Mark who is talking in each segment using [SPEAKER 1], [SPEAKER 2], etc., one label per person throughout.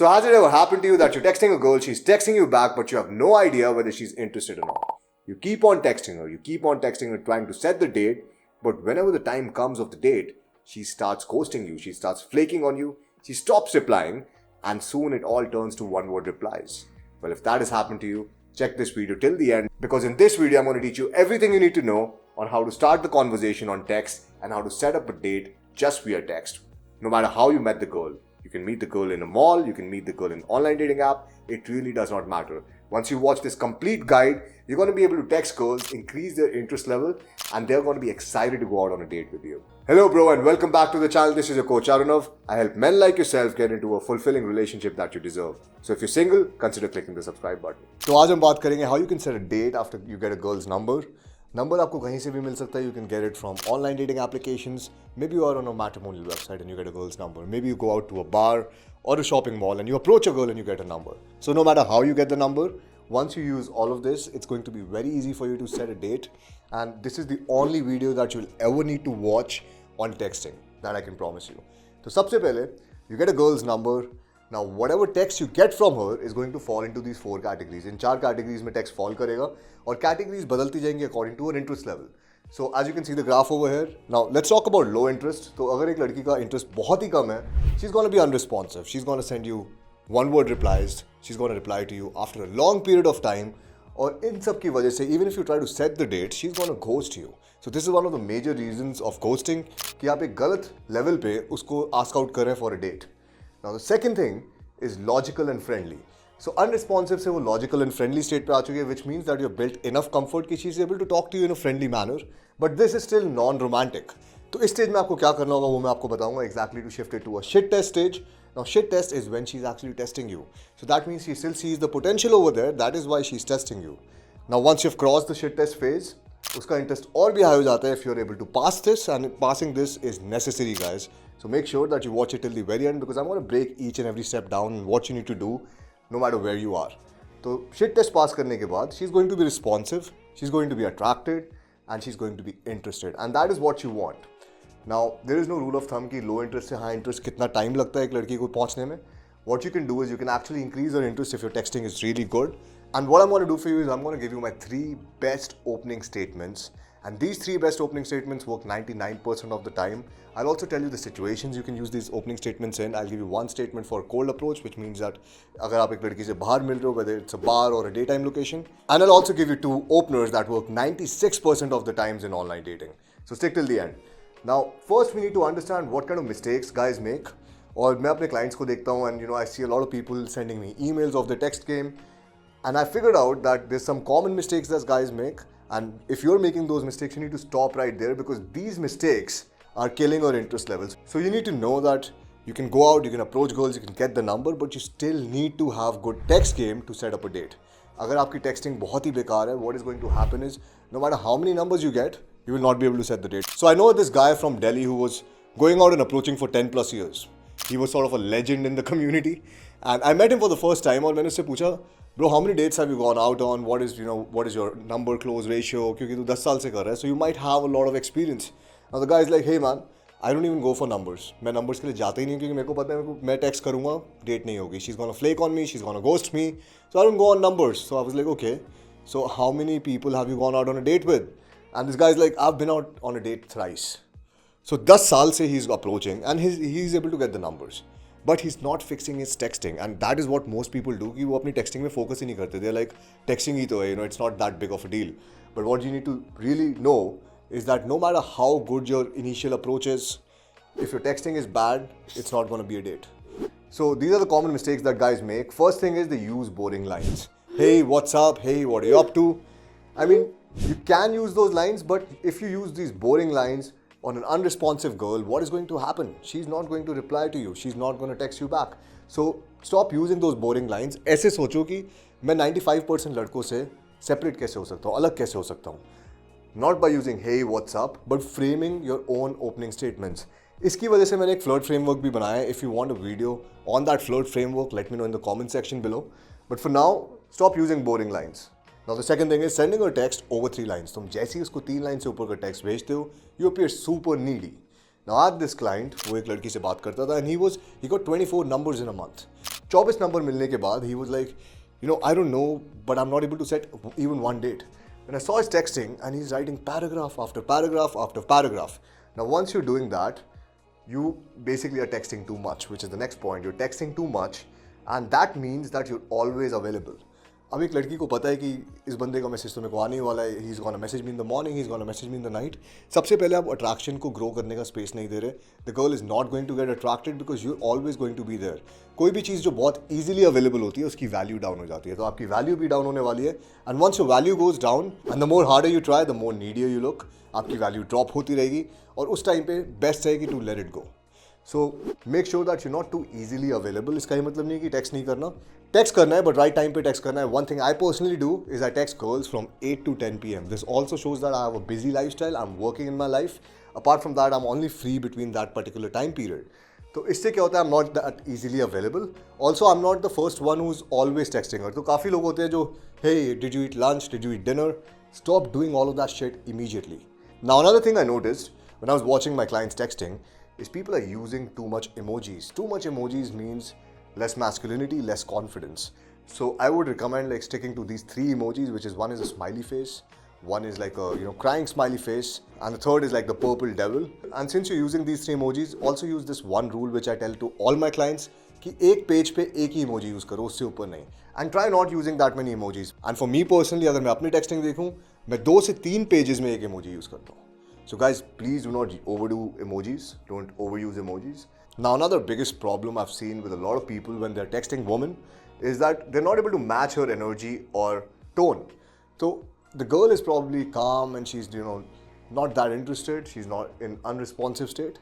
[SPEAKER 1] So has it ever happened to you that you're texting a girl, she's texting you back, but you have no idea whether she's interested or not? You keep on texting her, trying to set the date, but whenever the time comes of the date, she starts ghosting you, she starts flaking on you, she stops replying, and soon it all turns to one-word replies. Well, if that has happened to you, check this video till the end, because in this video, I'm going to teach you everything you need to know on how to start the conversation on text and how to set up a date just via text. No matter how you met the girl, you can meet the girl in a mall, you can meet the girl in an online dating app, it really does not matter. Once you watch this complete guide, you're going to be able to text girls, increase their interest level, and they're going to be excited to go out on a date with you. Hello bro, and welcome back to the channel. This is your coach Arunav. I help men like yourself get into a fulfilling relationship that you deserve. So if you're single, consider clicking the subscribe button. So आज हम बात करेंगे how you can set a date after you get a girl's number. Number आपको कहीं से भी मिल सकता है. You can get it from online dating applications. Maybe you are on a matrimonial website and you get a girl's number. Maybe you go out to a bar or a shopping mall and you approach a girl and you get a number. So no matter how you get the number, once you use all of this, it's going to be very easy for you to set a date. And this is the only video that you'll ever need to watch on texting. That I can promise you. So सबसे पहले, you get a girl's number. Now whatever text you get from her is going to fall into these 4 categories. In 4 categories में text fall करेगा और categories बदलती जाएंगी according to her interest level. So as you can see the graph over here. Now let's talk about low interest. तो अगर एक लड़की का interest बहुत ही कम है, she's going to be unresponsive. She's going to send you one word replies. She's going to reply to you after a long period of time. और इन सब की वजह से even if you try to set the date, she's going to ghost you. So this is one of the major reasons of ghosting कि आप एक गलत level पे उसको ask out करें for a date. Now the second thing is logical and friendly. So unresponsive से वो logical and friendly state पे आ चुकी है, which means that you've built enough comfort कि she is able to talk to you in a friendly manner, but this is still non-romantic. तो इस stage में आपको क्या करना होगा वो मैं आपको बताऊंगा exactly to shift it to a shit test stage. Now shit test is when she's actually testing you. So that means she still sees the potential over there. That is why she's testing you. Now once you've crossed the shit test phase, उसका interest और भी high हो जाता है if you're able to pass this, and passing this is necessary, guys. So make sure that you watch it till the very end because I'm going to break each and every step down and what you need to do no matter where you are. So shit test pass करने के बाद she's going to be responsive, she's going to be attracted, and she's going to be interested, and that is what you want. Now there is no rule of thumb कि low interest से high interest कितना time लगता है एक लड़की को पहुंचने में. What you can do is you can actually increase her interest if your texting is really good. And what I'm going to do for you is I'm going to give you my 3 best opening statements. And these 3 best opening statements work 99% of the time. I'll also tell you the situations you can use these opening statements in. I'll give you one statement for a cold approach, which means that अगर आप एक लड़की से बाहर मिल रहे हो, whether it's a bar or a daytime location. And I'll also give you 2 openers that work 96% of the times in online dating. So stick till the end. Now, first we need to understand what kind of mistakes guys make. और मैं अपने clients को देखता हूँ and I see a lot of people sending me emails of the text game. And I figured out that there's some common mistakes that guys make. And if you're making those mistakes, you need to stop right there because these mistakes are killing your interest levels. So you need to know that you can go out, you can approach girls, you can get the number, but you still need to have good text game to set up a date. अगर आपकी texting बहुत ही बेकार है, what is going to happen is no matter how many numbers you get, you will not be able to set the date. So I know this guy from Delhi who was going out and approaching for 10 plus years. He was sort of a legend in the community. And I met him for the first time और मैंने उससे पूछा, bro, how many dates have you gone out on? What is your number close ratio? क्योंकि तू 10 साल से कर रहा है, so you might have a lot of experience. Now the guy is like, hey man, I don't even go for numbers. मैं numbers के लिए जाता ही नहीं क्योंकि मेरे को पता है मैं text करूँगा, date नहीं होगी. She's gonna flake on me, she's gonna ghost me. So I don't go on numbers. So I was like, okay, so how many people have you gone out on a date with? And this guy is like, I've been out on a date thrice. So 10 साल से he's approaching and he's able to get the numbers. But he's not fixing his texting, and that is what most people do कि वो अपनी texting में focus ही नहीं करते. They're like, texting ही तो है, it's not that big of a deal. But what you need to really know is that no matter how good your initial approach is, if your texting is bad, it's not going to be a date. So these are the common mistakes that guys make. First thing is they use boring lines. Hey, what's up? Hey, what are you up to? I mean, you can use those lines, but if you use these boring lines on an unresponsive girl, what is going to happen? She's not going to reply to you. She's not going to text you back. So stop using those boring lines. ऐसे सोचो कि मैं 95% लड़कों से separate कैसे हो सकता हूँ, अलग कैसे हो सकता हूँ. Not by using hey, what's up, but framing your own opening statements. इसकी वजह से मैंने एक flirt framework भी बनाया है. If you want a video on that flirt framework, let me know in the comment section below. But for now, stop using boring lines. Now the second thing is sending a text over 3 lines. तुम जैसे ही उसको 3 line से ऊपर का text भेजते हो, you appear super needy. Now at this client, वो एक लड़की से बात करता था and he got 24 numbers in a month. 24 number मिलने के बाद he was like, I don't know, but I'm not able to set even one date. When I saw his texting and he's writing paragraph after paragraph after paragraph. Now once you're doing that, you basically are texting too much, which is the next point. You're texting too much and that means that you're always available. अब एक लड़की को पता है कि इस बंदे का मैसेज तो मेरे को आने ही वाला है, he is gonna message me in the morning, he is gonna message me in the night. सबसे पहले आप अट्रैक्शन को ग्रो करने का स्पेस नहीं दे रहे. The girl is not going to get attracted because you always going to be there. कोई भी चीज़ जो बहुत ईजिली अवेलेबल होती है उसकी वैल्यू डाउन हो जाती है, तो आपकी वैल्यू भी डाउन होने वाली है. And once your value goes down and the more harder you try, the more needier you look. आपकी वैल्यू ड्रॉप होती रहेगी और उस टाइम पे बेस्ट है कि to let it go. So make sure that you not too easily available. इसका ही मतलब नहीं है कि टेक्स्ट नहीं करना, टेक्स्ट करना है, बट राइट टाइम पे टेक्स्ट करना है. One thing I personally do is I text girls from 8 to 10 PM. This also shows that I have a busy life style, I am working in my life. Apart from that I am only free between that particular time period. तो इससे क्या होता है, I am not that easily available. Also I am not the first one who is always texting her. तो काफ़ी लोग होते हैं जो, hey did you eat lunch, did you eat dinner. Stop doing all of that shit immediately. Now another thing I noticed when I was watching my clients texting is people are using too much emojis. Too much emojis means less masculinity, less confidence. So I would recommend like sticking to these 3 emojis, which is one is a smiley face, one is like a crying smiley face, and the third is like the purple devil. And since you're using these 3 emojis, also use this one rule which I tell to all my clients कि एक page पे एक ही emoji use करो, उससे ऊपर नहीं. And try not using that many emojis. And for me personally अगर मैं अपनी टेक्सटिंग देखूँ, मैं 2 से 3 पेजेस में एक इमोजी यूज़ करता हूँ. So guys, please do not overdo emojis. Don't overuse emojis. Now another biggest problem I've seen with a lot of people when they're texting women is that they're not able to match her energy or tone. So the girl is probably calm and she's not that interested. She's not in unresponsive state.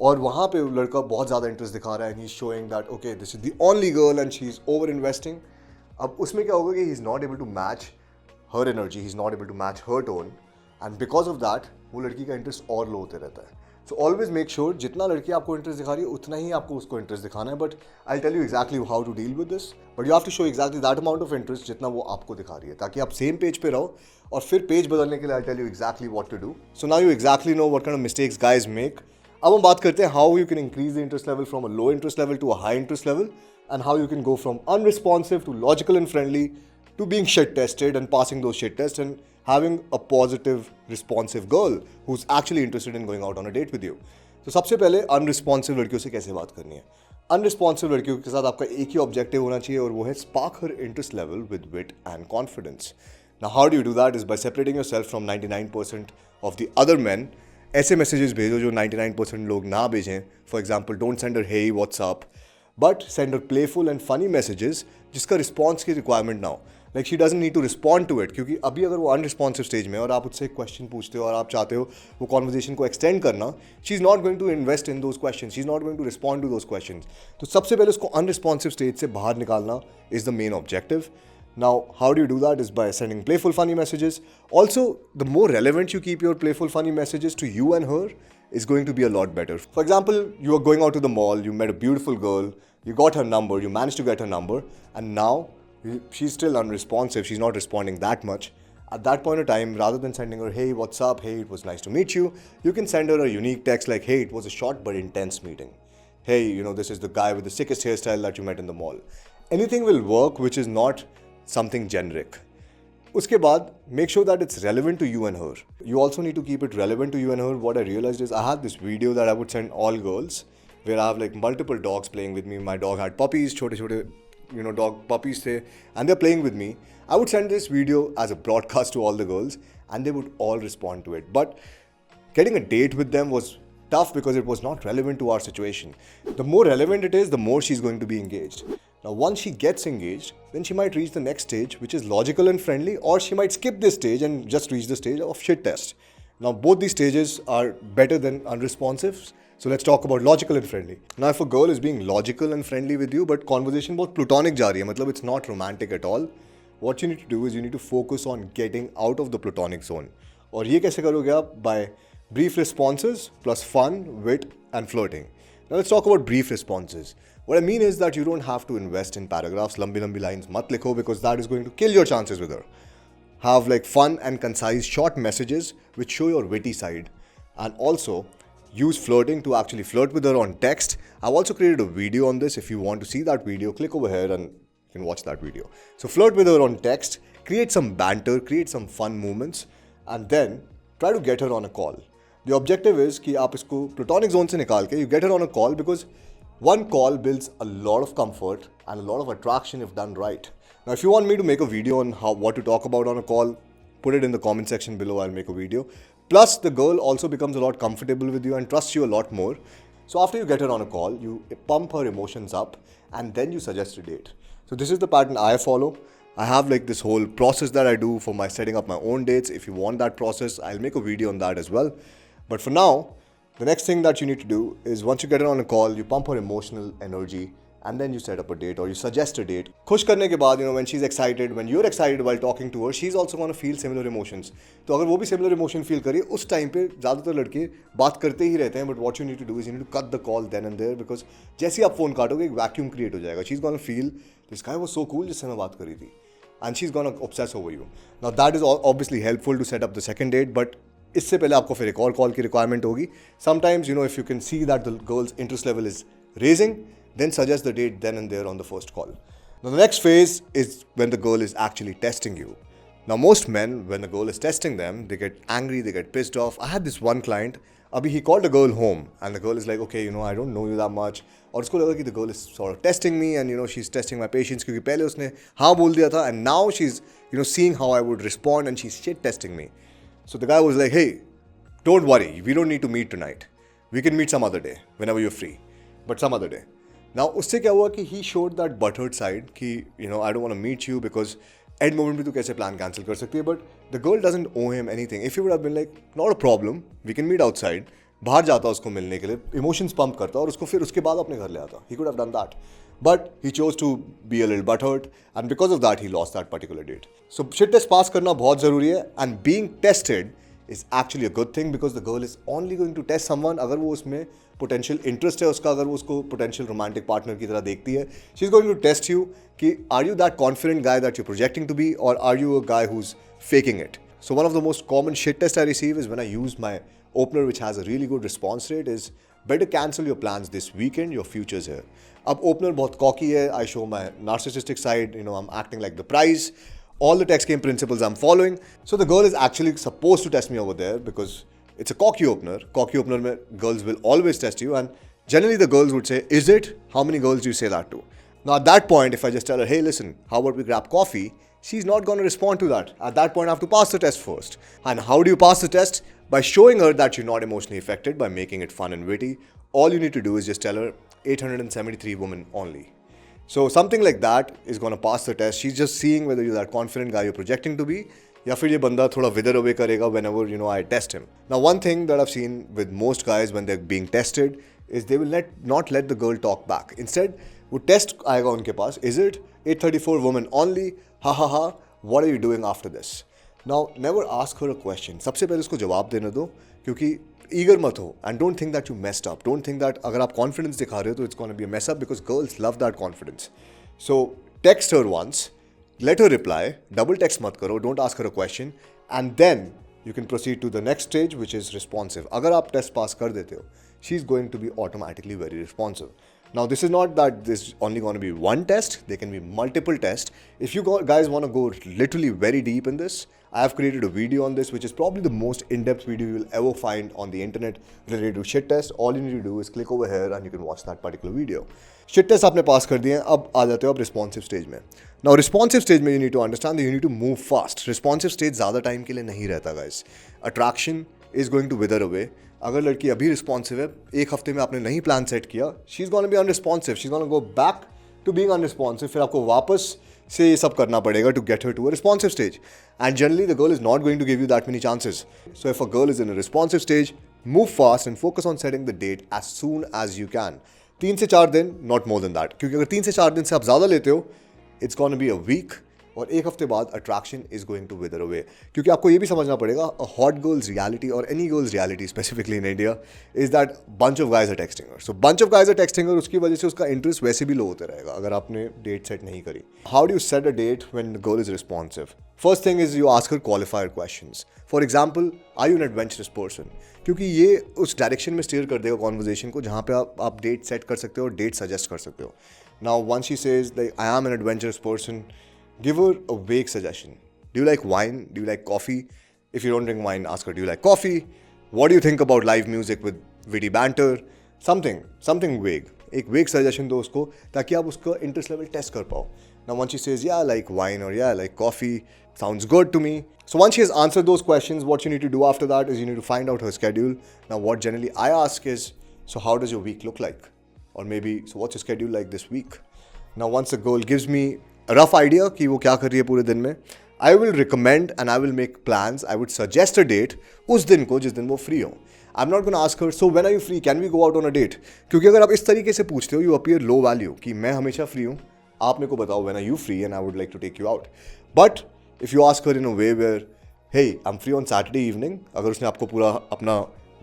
[SPEAKER 1] और वहाँ पे लड़का बहुत ज़्यादा interest दिखा रहा है and he's showing that okay, this is the only girl and she's over investing. अब उसमें क्या होगा कि he's not able to match her energy. He's not able to match her tone. And because of that वो लड़की का interest और लो होते रहता है. सो ऑलवेज मेक श्योर जितना लड़की आपको इंटरेस्ट दिखा रही है उतना ही आपको उसको इंटरेस्ट दिखाना है. But I tell you exactly how to deal with this, but you have to show exactly that amount of interest जितना वो आपको दिखा रही है, ताकि आप सेम पेज पे रहो. और फिर पेज बदलने के लिए I tell you exactly what to do. So now you exactly know what kind of mistakes guys make. अब हम बात करते हैं how you can increase the interest level from a low interest level to a high interest level, and how you can go from unresponsive to logical and friendly to being shit tested and passing those shit tests and having a positive responsive girl who's actually interested in going out on a date with you. तो सबसे पहले unresponsive लड़कियों से कैसे बात करनी है. Unresponsive लड़कियों के साथ आपका एक ही ऑब्जेक्टिव होना चाहिए और वो है spark her interest level with wit and confidence. Now how do you do that is by separating yourself from 99% of the other man. ऐसे मैसेजेस भेजो जो 99% लोग ना भेजें. For example, don't send her hey WhatsApp, but send her playful and funny messages जिसका response की requirement ना हो. Like she doesn't need to respond to it, क्योंकि अभी अगर वो अनरिस्पॉन्सिव स्टेज में और आप उससे एक क्वेश्चन पूछते हो और आप चाहते हो वो कॉन्वर्जेशन को एक्सटेंड करना, she is not going to invest in those question, she is not going to respond to those question. तो सबसे पहले उसको अनरिस्पॉन्सिव स्टेज से बाहर निकालना is the main objective. Now, how do you do that is by sending playful, funny messages. Also, the more relevant you keep your playful, funny messages to you and her is going to be a lot better. For example, you are going out to the mall, you met a beautiful girl, you got her number, you managed to get her number, and now she's still unresponsive, she's not responding that much. At that point of time, rather than sending her, hey, what's up, hey, it was nice to meet you, you can send her a unique text like, hey, it was a short but intense meeting. Hey, this is the guy with the sickest hairstyle that you met in the mall. Anything will work which is not something generic. उसके बाद make sure that it's relevant to you and her. You also need to keep it relevant to you and her. What I realized is I had this video that I would send all girls where I have like multiple dogs playing with me. My dog had puppies, छोटे dog puppies थे, and they're playing with me. I would send this video as a broadcast to all the girls and they would all respond to it. But getting a date with them was tough because it was not relevant to our situation. The more relevant it is, the more she's going to be engaged. Now, once she gets engaged, then she might reach the next stage, which is logical and friendly, or she might skip this stage and just reach the stage of shit test. Now, both these stages are better than unresponsive. So let's talk about logical and friendly. Now, if a girl is being logical and friendly with you, but conversation बहुत platonic जा रही है, मतलब it's not romantic at all, what you need to do is you need to focus on getting out of the platonic zone. और ये कैसे करोगे आप? By brief responses plus fun, wit and flirting. Now let's talk about brief responses. What I mean is that you don't have to invest in paragraphs, lambi lines mat likho, because that is going to kill your chances with her. Have like fun and concise short messages which show your witty side. And also use flirting to actually flirt with her on text. I've also created a video on this. If you want to see that video, click over here and you can watch that video. So flirt with her on text, create some banter, create some fun moments, and then try to get her on a call. The objective is कि आप इसको platonic zone से निकाल के you get her on a call, because one call builds a lot of comfort and a lot of attraction if done right. Now, if you want me to make a video on what to talk about on a call, put it in the comment section below. I'll make a video. Plus, the girl also becomes a lot comfortable with you and trusts you a lot more. So after you get her on a call, you pump her emotions up and then you suggest a date. So this is the pattern I follow. I have like this whole process that I do for my setting up my own dates. If you want that process, I'll make a video on that as well. But for now, the next thing that you need to do is once you get her on a call, you pump her emotional energy and then you set up a date or you suggest a date. खुश करने के बाद, when she's excited, when you're excited while talking to her, she's also going to feel similar emotions. तो अगर वो भी similar emotion feel करे, उस time पे ज़्यादातर लड़के बात करते ही रहते हैं. But what you need to do is you need to cut the call then and there, because जैसे ही आप phone काटोगे एक vacuum create हो जाएगा. She's going to feel this guy was so cool जिससे मैं बात करी थी, and she's going to obsess over you. Now that is obviously helpful to set up the second date, but इससे पहले आपको फिर एक और कॉल की रिक्वायरमेंट होगी. Sometimes, if you can see that the girl's interest level is raising, then suggest the date then and there on the first call. Now the next phase is when the girl is actually testing you. Now most men, when the girl is testing them, they get angry, they get pissed off. I had this one client, he called a girl home and the girl is like, okay, I don't know you that much. और उसको लगा कि the girl is sort of testing me and she's testing my patience, क्योंकि पहले उसने हाँ बोल दिया था, and now she's seeing how I would respond and she's shit testing me. So the guy was like, hey, don't worry, we don't need to meet tonight. We can meet some other day, whenever you're free, but some other day. Now, उससे क्या हुआ कि he showed that butthurt side कि I don't want to meet you because end moment में तू कैसे plan cancel कर सकती है, but the girl doesn't owe him anything. If he would have been like, not a problem, we can meet outside, बाहर जाता उसको मिलने के लिए, emotions pump करता और उसको फिर उसके बाद अपने घर ले आता. He could have done that. But he chose to be a little butthurt, and because of that, he lost that particular date. So shit test pass करना बहुत ज़रूरी है, and being tested is actually a good thing, because the girl is only going to test someone अगर वो उसमें potential interest है उसका, अगर वो उसको potential romantic partner की तरह देखती है. She's going to test you कि are you that confident guy that you're projecting to be, or are you a guy who's faking it? So one of the most common shit tests I receive is when I use my opener, which has a really good response rate, is better cancel your plans this weekend, your future's here. अब opener बहुत cocky है, I show my narcissistic side, I'm acting like the prize. All the text game principles I'm following. So the girl is actually supposed to test me over there because it's a cocky opener. Cocky opener mein girls will always test you, and generally the girls would say, is it? How many girls do you say that to? Now at that point, if I just tell her, hey listen, how about we grab coffee? She's not going to respond to that. At that point, I have to pass the test first. And how do you pass the test? By showing her that you're not emotionally affected, by making it fun and witty. All you need to do is just tell her 873 women only. So something like that is going to pass the test. She's just seeing whether you're that confident guy you're projecting to be, या फिर ये बंदा थोड़ा wither away करेगा whenever I test him. Now one thing that I've seen with most guys when they're being tested is they will not let the girl talk back. Instead, वो test आएगा उनके पास. Is it 834 women only? Ha ha ha. What are you doing after this? Now never ask her a question. सबसे पहले उसको जवाब देने दो, क्योंकि eager मत हो, and don't think that you messed up. Don't think that अगर आप confidence दिखा रहे हो तो it's going to be a mess up, because girls love that confidence. So text her once, let her reply, double text मत करो, don't ask her a question, and then you can proceed to the next stage, which is responsive. अगर आप test pass कर देते हो, she's going to be automatically very responsive. Now this is not that this is only going to be one test, there can be multiple tests. If you guys want to go literally very deep in this, I have created a video on this, which is probably the most in-depth video you will ever find on the internet related to shit test. All you need to do is click over here and you can watch that particular video. Shit test आपने pass कर दिए हैं, अब आ जाते हो आप responsive stage में. Now responsive stage में you need to understand that you need to move fast. Responsive stage ज़्यादा time के लिए नहीं रहता guys. Attraction is going to wither away. अगर लड़की अभी responsive है, एक हफ्ते में आपने नहीं plan set किया, she's going to be unresponsive. She's going to go back to being unresponsive. फिर आपको वापस से ये सब करना पड़ेगा to get her to a responsive stage. And generally the girl is not going to give you that many chances. So if a girl is in a responsive stage, move fast and focus on setting the date as soon as you can. 3 से 4 दिन, not more than that. क्योंकि अगर 3 से 4 दिन से आप ज़्यादा लेते हो, it's going to be a week. और एक हफ्ते बाद attraction is going to wither away. क्योंकि आपको ये भी समझना पड़ेगा, a hot girl's reality or any girl's reality, specifically in India, is that bunch of guys are texting her. So bunch of guys are texting her, उसकी वजह से उसका interest वैसे भी low होते रहेगा अगर आपने date set नहीं करी. How do you set a date when the girl is responsive? First thing is you ask her qualifier questions. For example, are you an adventurous person? क्योंकि ये उस डायरेक्शन में स्टीयर कर देगा कॉन्वर्जेशन को जहाँ पे आप डेट सेट कर सकते हो और डेट सजेस्ट कर सकते हो. Now once she says like I am an adventurous person, give her a vague suggestion. Do you like wine? Do you like coffee? If you don't drink wine, ask her, do you like coffee? What do you think about live music with witty banter? Something vague. एक वेग suggestion दो उसको ताकि आप उसका interest level test कर पाओ. Now once she says yeah I like wine or yeah I like coffee, sounds good to me. So once she has answered those questions, what you need to do after that is you need to find out her schedule. Now what generally I ask is, so how does your week look like? Or maybe, so what's your schedule like this week? Now once the girl gives me a rough idea कि वो क्या कर रही है पूरे दिन में, I will recommend and I will make plans. I would suggest a date उस दिन को जिस दिन वो फ्री हो. I'm not going to ask her, so when are you free? Can we go out on a date? क्योंकि अगर आप इस तरीके से पूछते हो, you appear low value कि मैं हमेशा फ्री हूँ, आप मेरे को बताओ when are you free and I would like to take you out. But if you ask her in a way where, hey, I'm free on Saturday evening, अगर उसने आपको पूरा अपना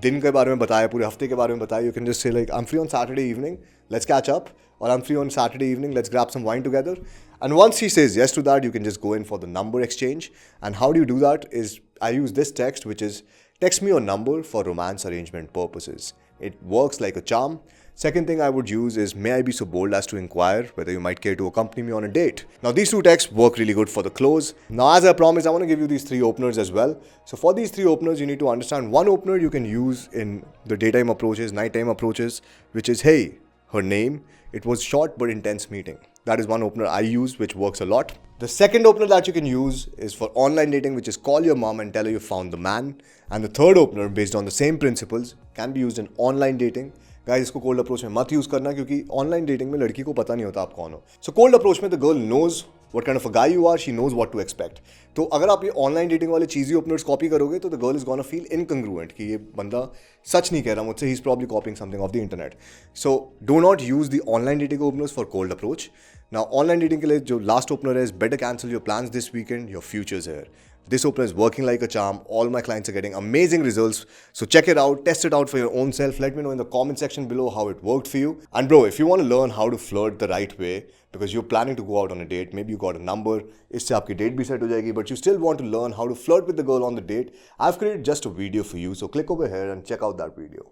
[SPEAKER 1] दिन के बारे में बताया, पूरे हफ्ते के बारे में बताया, you can just say like, I'm free on Saturday evening, let's catch up. Or I'm free on Saturday evening, let's grab some wine together. And once she says yes to that, you can just go in for the number exchange. And how do you do that is I use this text, which is text me your number for romance arrangement purposes. It works like a charm. Second thing I would use is, may I be so bold as to inquire whether you might care to accompany me on a date. Now these two texts work really good for the close. Now as I promised, I want to give you these three openers as well. So for these three openers, you need to understand one opener you can use in the daytime approaches, nighttime approaches, which is, hey, her name. It was short but intense meeting. That is one opener I use, which works a lot. The second opener that you can use is for online dating, which is call your mom and tell her you found the man. And the third opener, based on the same principles, can be used in online dating. Guys, इसको cold approach में मत use करना क्योंकि online dating में लड़की को पता नहीं होता आप कौन हो. So cold approach में the girl knows what kind of a guy you are, she knows what to expect. तो अगर आप ये ऑनलाइन डेटिंग वाले चीज़ी ओपनर्स कॉपी करोगे तो the girl is gonna feel incongruent कि ये बंदा सच नहीं कह रहा मुझसे, he is probably copying something off the internet. So do not use the online dating openers for cold approach. Now online dating के लिए जो लास्ट ओपनर है, better cancel your plans this weekend, your future's here. This opener is working like a charm. All my clients are getting amazing results. So check it out, test it out for your own self. Let me know in the comment section below how it worked for you. And bro, if you want to learn how to flirt the right way, because you're planning to go out on a date, maybe you got a number, इससे आपकी date भी set हो जाएगी, but you still want to learn how to flirt with the girl on the date, I've created just a video for you. So click over here and check out that video.